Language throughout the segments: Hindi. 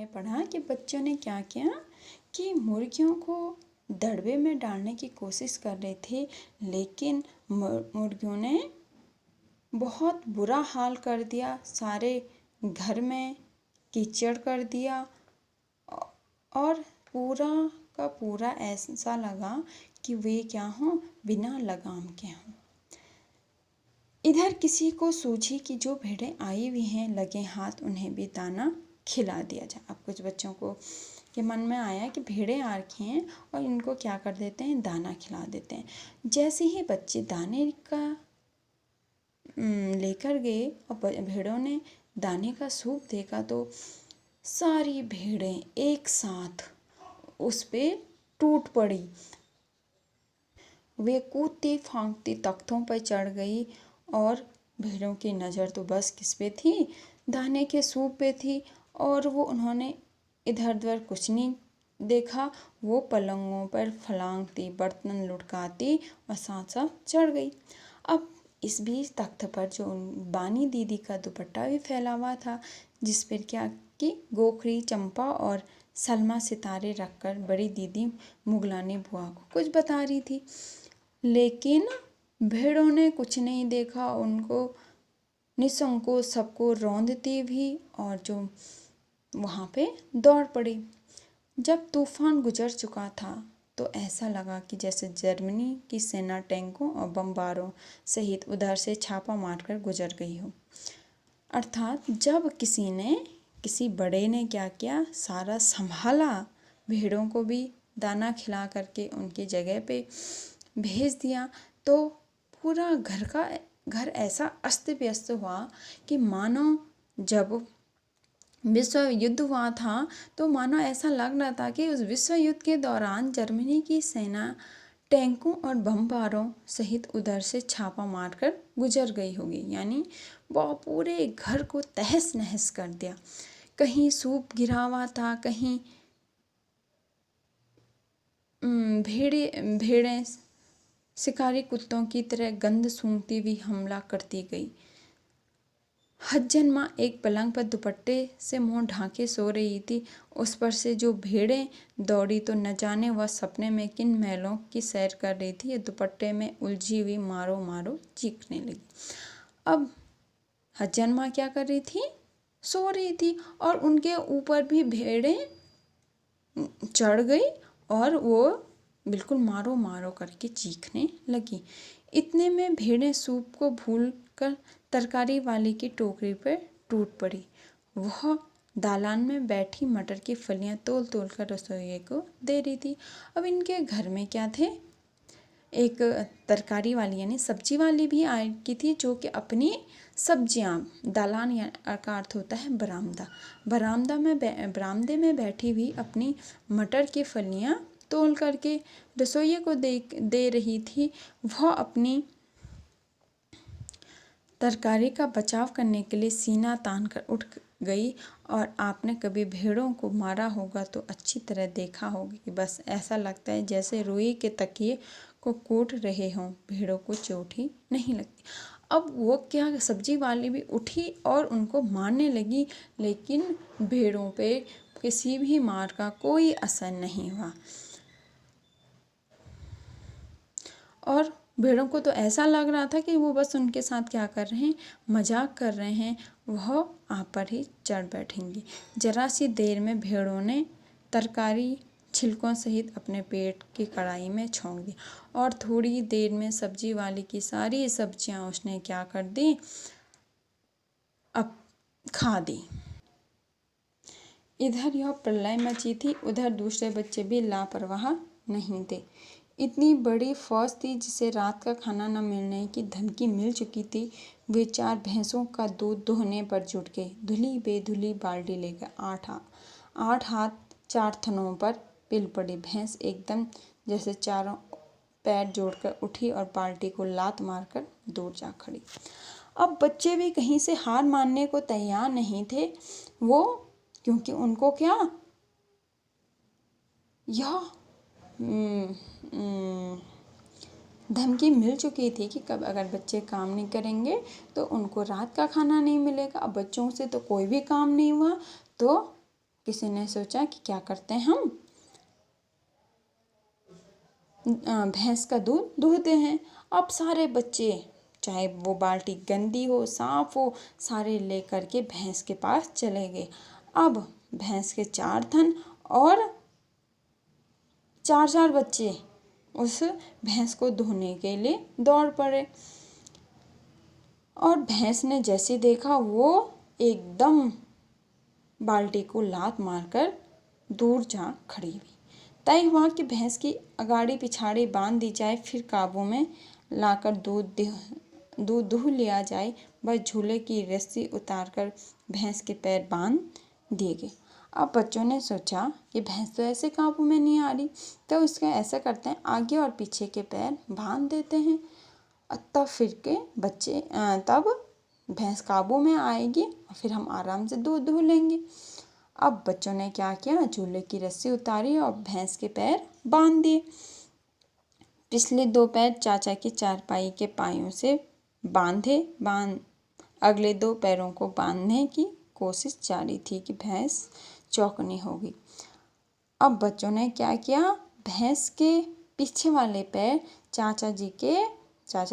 पढ़ा कि बच्चों ने क्या किया कि मुर्गियों को दड़बे में डालने की कोशिश कर रहे थे, लेकिन मुर्गियों ने बहुत बुरा हाल कर दिया, सारे घर में कीचड़ कर दिया और पूरा का पूरा ऐसा लगा कि वे क्या हों, बिना लगाम के हों। इधर किसी को सूझी कि जो भेड़ें आई हुई हैं लगे हाथ उन्हें भी दाना खिला दिया जाए। अब कुछ बच्चों को के मन में आया कि भेड़ें आ रखी हैं और इनको क्या कर देते हैं, दाना खिला देते हैं। जैसे ही बच्चे दाने का लेकर गए और भेड़ों ने दाने का सूप देखा तो सारी भेड़ें एक साथ उस पे टूट पड़ी। वे कूदती फांकती तख्तों पर चढ़ गई और भेड़ों की नज़र तो बस किस पे थी, दाने के सूप पे थी। और वो उन्होंने इधर उधर कुछ नहीं देखा, वो पलंगों पर फलांगती, बर्तन लुढ़काती और साथ साथ चढ़ गई। अब इस बीच तख्त पर जो बानी दीदी का दुपट्टा भी फैला हुआ था, जिस पर क्या कि गोखरी, चंपा और सलमा सितारे रखकर बड़ी दीदी मुगलानी बुआ को कुछ बता रही थी, लेकिन भेड़ों ने कुछ नहीं देखा। उनको निसंकोच सबको रौंदती भी और जो वहाँ पे दौड़ पड़ी। जब तूफान गुजर चुका था तो ऐसा लगा कि जैसे जर्मनी की सेना टैंकों और बमबारों सहित उधर से छापा मारकर गुजर गई हो। अर्थात जब किसी बड़े ने क्या किया, सारा संभाला, भेड़ों को भी दाना खिला करके उनकी जगह पे भेज दिया, तो पूरा घर ऐसा अस्त व्यस्त हुआ कि मानो जब विश्व युद्ध हुआ था तो मानो ऐसा लग रहा था कि उस विश्व युद्ध के दौरान जर्मनी की सेना टैंकों और बमबारों सहित उधर से छापा मारकर गुजर गई होगी। यानी वह पूरे घर को तहस नहस कर दिया। कहीं सूप गिरा हुआ था, कहीं भेड़ें शिकारी कुत्तों की तरह गंध सूंघती हुई हमला करती गई। हज्जन माँ एक पलंग पर दुपट्टे से मुंह ढांके सो रही थी। उस पर से जो भेड़ें दौड़ी तो न जाने वह सपने में किन महलों की सैर कर रही थी। ये दुपट्टे में उलझी हुई मारो मारो चीखने लगी। अब हज्जन माँ क्या कर रही थी, सो रही थी और उनके ऊपर भी भेड़ें चढ़ गई और वो बिल्कुल मारो मारो करके चीखने लगी। इतने में भेड़ें सूप को भूलकर तरकारी वाली की टोकरी पर टूट पड़ी। वह दालान में बैठी मटर की फलियां तोल तोल कर रसोइये को दे रही थी। अब इनके घर में क्या थे, एक तरकारी वाली यानी सब्जी वाली भी आई की थी, जो कि अपनी सब्जियां, दालान का अर्थ होता है बरामदा, बरामदे में बैठी हुई अपनी मटर की फलियां तोल करके रसोइये को दे रही थी। वह अपनी तरकारी का बचाव करने के लिए सीना तान कर उठ गई। और आपने कभी भेड़ों को मारा होगा तो अच्छी तरह देखा होगा कि बस ऐसा लगता है जैसे रुई के तकिए को कूट रहे हों, भेड़ों को चोट ही नहीं लगती। अब वो क्या, सब्जी वाली भी उठी और उनको मारने लगी, लेकिन भेड़ों पे किसी भी मार का कोई असर नहीं हुआ। और भेड़ों को तो ऐसा लग रहा था कि वो बस उनके साथ क्या कर रहे हैं, मजाक कर रहे हैं, वह आप पर ही चढ़ बैठेंगी। जरा सी देर में भेड़ों ने तरकारी छिलकों सहित अपने पेट की कढ़ाई में छोंक दी और थोड़ी देर में सब्जी वाली की सारी सब्जियां उसने क्या कर दी, अब खा दी। इधर यह प्रलय मची थी, उधर दूसरे बच्चे भी लापरवाह नहीं थे। इतनी बड़ी फौज थी जिसे रात का खाना न मिलने की धमकी मिल चुकी थी। वे 4 भैंसों का दूध दोहने पर जुट गए। धुली बेधुली बाल्टी लेकर 8 हाथ 4 थनों पर पिल पड़ी। भैंस एकदम जैसे चारों पैर जोड़कर उठी और बाल्टी को लात मारकर दूर जा खड़ी। अब बच्चे भी कहीं से हार मानने को तैयार नहीं थे, वो क्योंकि उनको क्या यह धमकी मिल चुकी थी कि कब अगर बच्चे काम नहीं करेंगे तो उनको रात का खाना नहीं मिलेगा। अब बच्चों से तो कोई भी काम नहीं हुआ तो किसी ने सोचा कि क्या करते हैं हम भैंस का दूध दूहते हैं। अब सारे बच्चे, चाहे वो बाल्टी गंदी हो साफ हो, सारे लेकर के भैंस के पास चले गए। अब भैंस के 4 थन और 4 बच्चे उस भैंस को धोने के लिए दौड़ पड़े। और भैंस ने जैसे देखा वो एकदम बाल्टी को लात मारकर दूर जा खड़ी हुई। तय हुआ कि भैंस की अगाड़ी पिछाड़ी बांध दी जाए, फिर काबू में लाकर दूध दूह लिया जाए। बस झूले की रस्सी उतारकर भैंस के पैर बांध दिए गए। अब बच्चों ने सोचा कि भैंस तो ऐसे काबू में नहीं आ रही, तो इसका ऐसा करते हैं, आगे और पीछे के पैर बांध देते हैं। तब फिर के बच्चे तब भैंस काबू में आएगी और फिर हम आराम से दूध दूह लेंगे। अब बच्चों ने क्या किया, झूले की रस्सी उतारी और भैंस के पैर बांध दिए। पिछले 2 पैर चाचा की चारपाई के पायों से अगले 2 पैरों को बांधने की कोशिश जारी थी कि भैंस चौकनी होगी। अब बच्चों ने क्या किया, भैंस के पीछे वाले पैर चाचा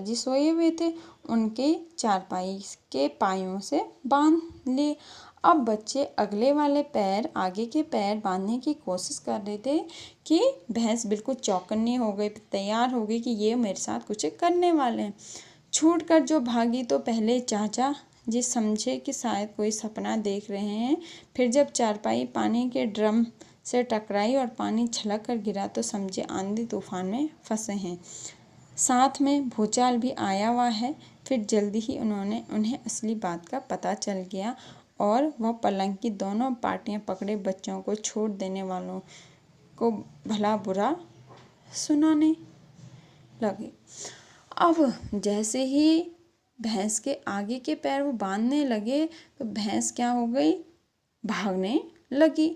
जी सोए हुए थे, उनके चारपाई के पायों से बांध लिए। अब बच्चे अगले वाले पैर, आगे के पैर बांधने की कोशिश कर रहे थे कि भैंस बिल्कुल चौकन्नी हो गई, तैयार हो गई कि ये मेरे साथ कुछ करने वाले हैं। छूट कर जो भागी तो पहले चाचा जी समझे कि शायद कोई सपना देख रहे हैं। फिर जब चारपाई पानी के ड्रम से टकराई और पानी छलक कर गिरा तो समझे आंधी तूफान में फंसे हैं, साथ में भूचाल भी आया हुआ है। फिर जल्दी ही उन्हें असली बात का पता चल गया और वह पलंग की दोनों पाटियां पकड़े बच्चों को छोड़ देने वालों को भला बुरा सुनाने लगे। अब जैसे ही भैंस के आगे के पैर वो बांधने लगे तो भैंस क्या हो गई, भागने लगी।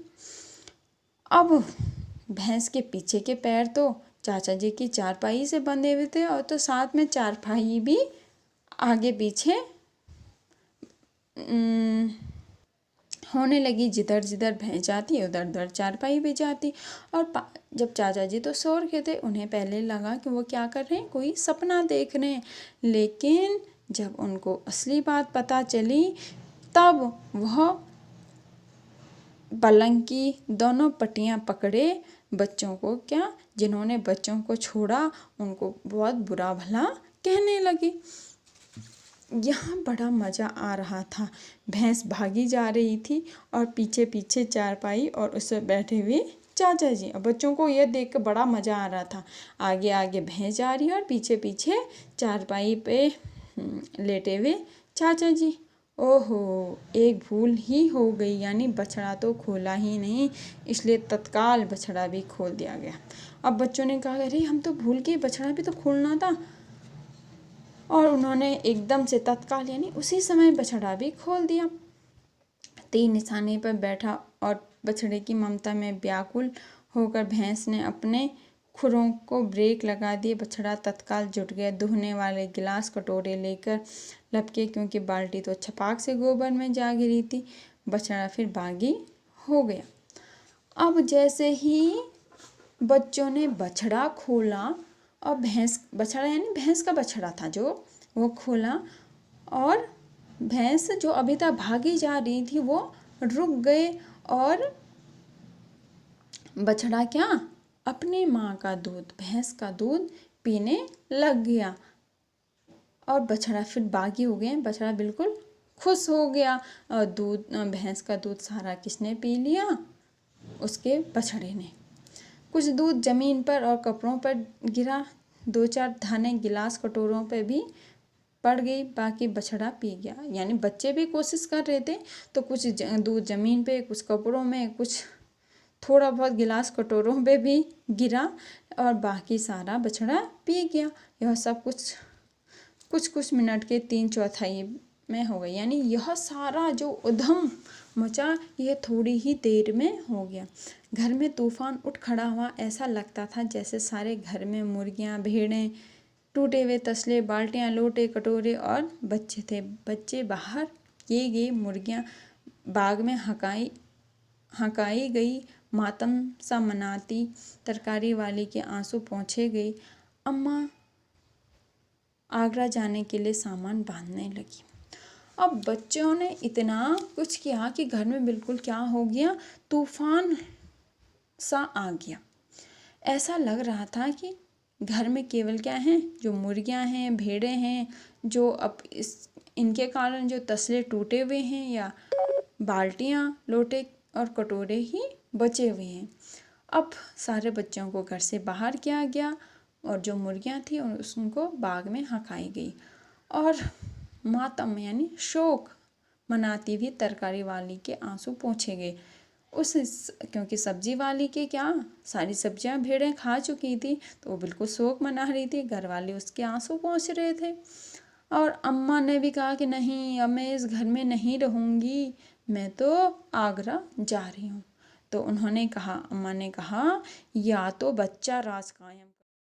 अब भैंस के पीछे के पैर तो चाचा जी की चारपाई से बंधे हुए थे और तो साथ में चारपाई भी आगे पीछे होने लगी। जिधर जिधर भैंस जाती उधर उधर चारपाई भी जाती। और जब चाचा जी तो सो रखे थे, उन्हें पहले लगा कि वो क्या कर रहे हैं, कोई सपना देख रहे हैं। लेकिन जब उनको असली बात पता चली तब वह पलंग की दोनों पट्टियां पकड़े बच्चों को जिन्होंने बच्चों को छोड़ा उनको बहुत बुरा भला कहने लगे। यहाँ बड़ा मज़ा आ रहा था। भैंस भागी जा रही थी और पीछे पीछे चारपाई और उस पर बैठे हुए चाचा जी। अब बच्चों को यह देख कर बड़ा मज़ा आ रहा था। आगे आगे भैंस जा रही है और पीछे पीछे चारपाई पे लेटे हुए चाचा जी। ओहो, एक भूल ही हो गई, यानी बछड़ा तो खोला ही नहीं, इसलिए तत्काल बछड़ा भी खोल दिया गया। अब बच्चों ने कहा, अरे हम तो भूल गए, बछड़ा भी तो खोलना था। और उन्होंने एकदम से तत्काल यानी उसी समय बछड़ा भी खोल दिया। तीर निशाने पर बैठा और बछड़े की ममता में व्याकुल होकर भैंस ने अपने खुरों को ब्रेक लगा दिए। बछड़ा तत्काल जुट गया, दुहने वाले गिलास कटोरे लेकर लपके, क्योंकि बाल्टी तो छपाक से गोबर में जा गिरी थी। बछड़ा फिर बागी हो गया। अब जैसे ही बच्चों ने बछड़ा खोला और बछड़ा यानी भैंस का बछड़ा था जो, वो खोला और भैंस जो अभी तक भागी जा रही थी वो रुक गए और बछड़ा क्या, अपनी माँ का दूध, भैंस का दूध पीने लग गया। और बछड़ा फिर बागी हो गया। बछड़ा बिल्कुल खुश हो गया और भैंस का दूध सारा किसने पी लिया, उसके बछड़े ने। कुछ दूध जमीन पर और कपड़ों पर गिरा, 2-4 दाने गिलास कटोरों पर भी पड़ गई, बाकी बछड़ा पी गया। यानी बच्चे भी कोशिश कर रहे थे, तो कुछ दूध जमीन पे, कुछ कपड़ों में, कुछ थोड़ा बहुत गिलास कटोरों पे भी गिरा और बाकी सारा बछड़ा पी गया। यह सब कुछ मिनट के 3/4 में हो गई। यानी यह सारा जो उधम मचा यह थोड़ी ही देर में हो गया। घर में तूफान उठ खड़ा हुआ। ऐसा लगता था जैसे सारे घर में मुर्गियां, भेड़ें, टूटे हुए तसले, बाल्टियां, लोटे, कटोरे और बच्चे थे। बच्चे बाहर किए गए, मुर्गियां बाग में हकाई हँकाई गई, मातम सा मनाती तरकारी वाली के आंसू पोंछे गई। अम्मा आगरा जाने के लिए सामान बांधने लगी। अब बच्चों ने इतना कुछ किया कि घर में बिल्कुल क्या हो गया, तूफान सा आ गया। ऐसा लग रहा था कि घर में केवल क्या हैं, जो मुर्गियां हैं, भेड़ें हैं, जो अब इनके कारण जो तसले टूटे हुए हैं, या बाल्टियां, लोटे और कटोरे ही बचे हुए हैं। अब सारे बच्चों को घर से बाहर किया गया और जो मुर्गियां थी उनको बाग में हँकाई गई और मातम यानी शोक मनाती हुई तरकारी वाली के आंसू पोंछे गए। क्योंकि सब्जी वाली के क्या सारी सब्जियां भेड़ें खा चुकी थी, तो वो बिल्कुल शोक मना रही थी। घर वाले उसके आंसू पोंछ रहे थे और अम्मा ने भी कहा कि नहीं, अब मैं इस घर में नहीं रहूँगी, मैं तो आगरा जा रही हूँ। तो उन्होंने कहा, अम्मा ने कहा, या तो बच्चा राज कायम